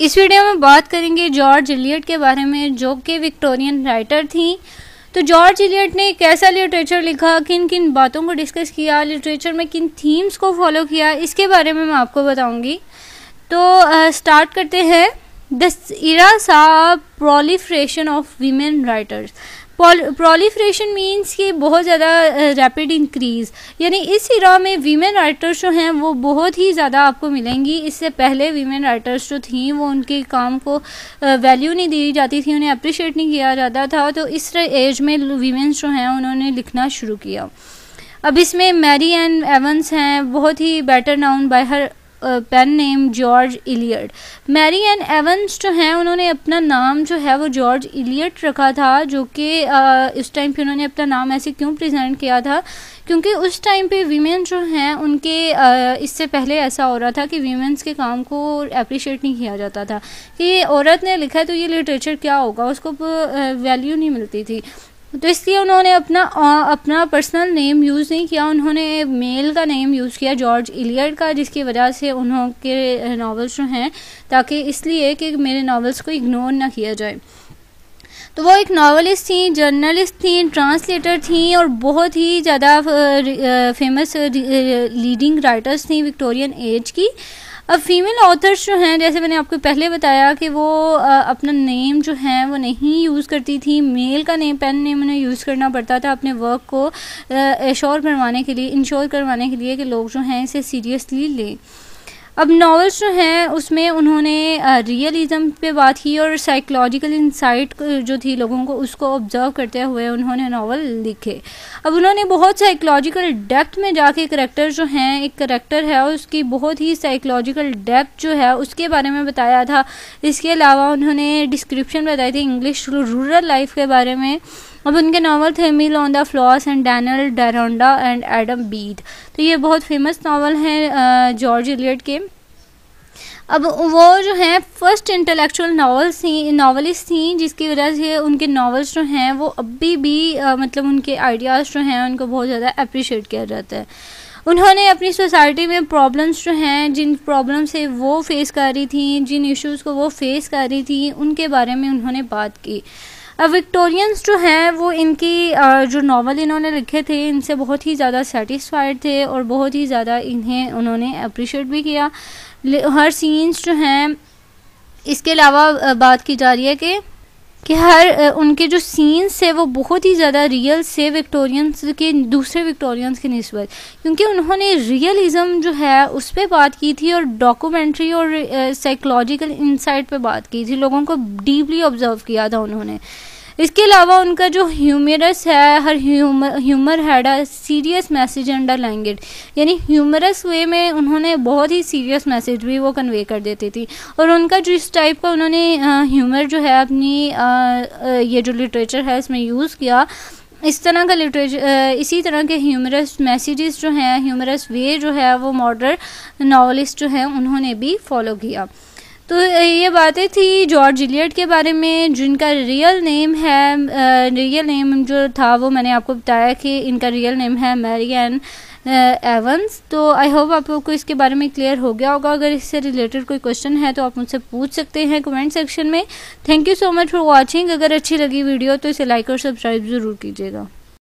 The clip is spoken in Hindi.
इस वीडियो में बात करेंगे जॉर्ज इलियट के बारे में, जो कि विक्टोरियन राइटर थी। तो जॉर्ज इलियट ने कैसा लिटरेचर लिखा, किन किन बातों को डिस्कस किया, लिटरेचर में किन थीम्स को फॉलो किया, इसके बारे में मैं आपको बताऊंगी। तो स्टार्ट करते हैं। द इरा सा proliferation of women writers. Proliferation means कि बहुत ज़्यादा रैपिड इंक्रीज़, यानी इस इरा में वीमेन राइटर्स जो हैं वो बहुत ही ज़्यादा आपको मिलेंगी। इससे पहले वीमेन राइटर्स जो थी वो उनके काम को वैल्यू नहीं दी जाती थी, उन्हें अप्रिशिएट नहीं किया जाता था। तो इस एज में वीमेंस जो हैं उन्होंने लिखना शुरू किया। अब इसमें मैरी एन एवंस हैं, बहुत ही better known by her pen name George Eliot. Mary Ann Evans जो हैं उन्होंने अपना नाम जो है वो जॉर्ज इलियट रखा था, जो कि इस टाइम पे उन्होंने अपना नाम ऐसे क्यों प्रेजेंट किया था, क्योंकि उस टाइम पे वीमेन जो हैं उनके इससे पहले ऐसा हो रहा था कि वीमेंस के काम को अप्रिशिएट नहीं किया जाता था कि औरत ने लिखा है तो ये लिटरेचर क्या होगा, उसको वैल्यू नहीं मिलती थी। तो इसलिए उन्होंने अपना पर्सनल नेम यूज़ नहीं किया, उन्होंने मेल का नेम यूज़ किया जॉर्ज इलियट का, जिसकी वजह से उनके नॉवेल्स जो हैं, ताकि इसलिए कि मेरे नॉवेल्स को इग्नोर ना किया जाए। तो वो एक नॉवेलिस्ट थी, जर्नलिस्ट थी, ट्रांसलेटर थी और बहुत ही ज़्यादा फेमस लीडिंग राइटर्स थी विक्टोरियन एज की। अब फीमेल ऑथर्स जो हैं, जैसे मैंने आपको पहले बताया कि वो अपना नेम जो है वो नहीं यूज़ करती थी, मेल का नेम पेन नेम उन्हें यूज़ करना पड़ता था अपने वर्क को इंश्योर करवाने के लिए कि लोग जो हैं इसे सीरियसली लें। अब नॉवेल्स जो हैं उसमें उन्होंने रियलिज़म पे बात की और साइकोलॉजिकल इंसाइट जो थी लोगों को, उसको ऑब्जर्व करते हुए उन्होंने नॉवल लिखे। अब उन्होंने बहुत साइकोलॉजिकल डेप्थ में जाके करेक्टर जो हैं, एक करेक्टर है उसकी बहुत ही साइकोलॉजिकल डेप्थ जो है उसके बारे में बताया था। इसके अलावा उन्होंने डिस्क्रिप्शन बताई थी इंग्लिश रूरल लाइफ के बारे में। अब उनके नावल थे Mill on the Floss and Daniel Deronda and Adam Bede. तो ये बहुत फेमस नावल हैं जॉर्ज इलियट के। अब वो जो हैं फर्स्ट इंटेलेक्चुअल नॉवलिस्ट थी, जिसकी वजह से उनके नॉवेल्स जो हैं वो अभी भी मतलब उनके आइडियाज़ जो हैं उनको बहुत ज़्यादा अप्रिशिएट किया जाता है। उन्होंने अपनी सोसाइटी में प्रॉब्लम्स जो हैं, जिन प्रॉब्लम से वो फेस कर रही थी, जिन इश्यूज़ को वो फेस कर रही थी, उनके बारे में उन्होंने बात की। अब विक्टोरियंस जो हैं वो इनकी जो नावल इन्होंने लिखे थे इनसे बहुत ही ज़्यादा सेटिस्फाइड थे और बहुत ही ज़्यादा इन्हें उन्होंने अप्रिशिएट भी किया। हर सीन्स जो हैं, इसके अलावा बात की जा रही है कि हर उनके जो सीन्स थे वो बहुत ही ज़्यादा रियल से विक्टोरियंस के दूसरे विक्टोरियंस के निस्बत, क्योंकि उन्होंने रियलिज़म जो है उस पर बात की थी और डॉक्यूमेंट्री और साइकोलॉजिकल इंसाइट पे बात की थी, लोगों को डीपली ऑब्जर्व किया था उन्होंने। इसके अलावा उनका जो ह्यूमरस है, her humour had a serious message underlying it, यानी ह्यूमरस वे में उन्होंने बहुत ही सीरियस मैसेज भी वो कन्वे कर देती थी। और उनका जो इस टाइप का उन्होंने ह्यूमर जो है अपनी ये जो लिटरेचर है इसमें यूज़ किया, इस तरह का लिटरेचर, इसी तरह के ह्यूमरस मैसेजेस जो हैं, ह्यूमरस वे जो है वो मॉडर्न नॉवलिस्ट जो हैं उन्होंने भी फॉलो किया। तो ये बातें थी जॉर्ज इलियट के बारे में, जिनका रियल नेम जो था वो मैंने आपको बताया कि इनका रियल नेम है मैरी एन एवंस। तो आई होप आप लोग को इसके बारे में क्लियर हो गया होगा। अगर इससे रिलेटेड कोई क्वेश्चन है तो आप मुझसे पूछ सकते हैं कमेंट सेक्शन में। Thank you so much for watching. अगर अच्छी लगी वीडियो तो इसे लाइक और सब्सक्राइब ज़रूर कीजिएगा।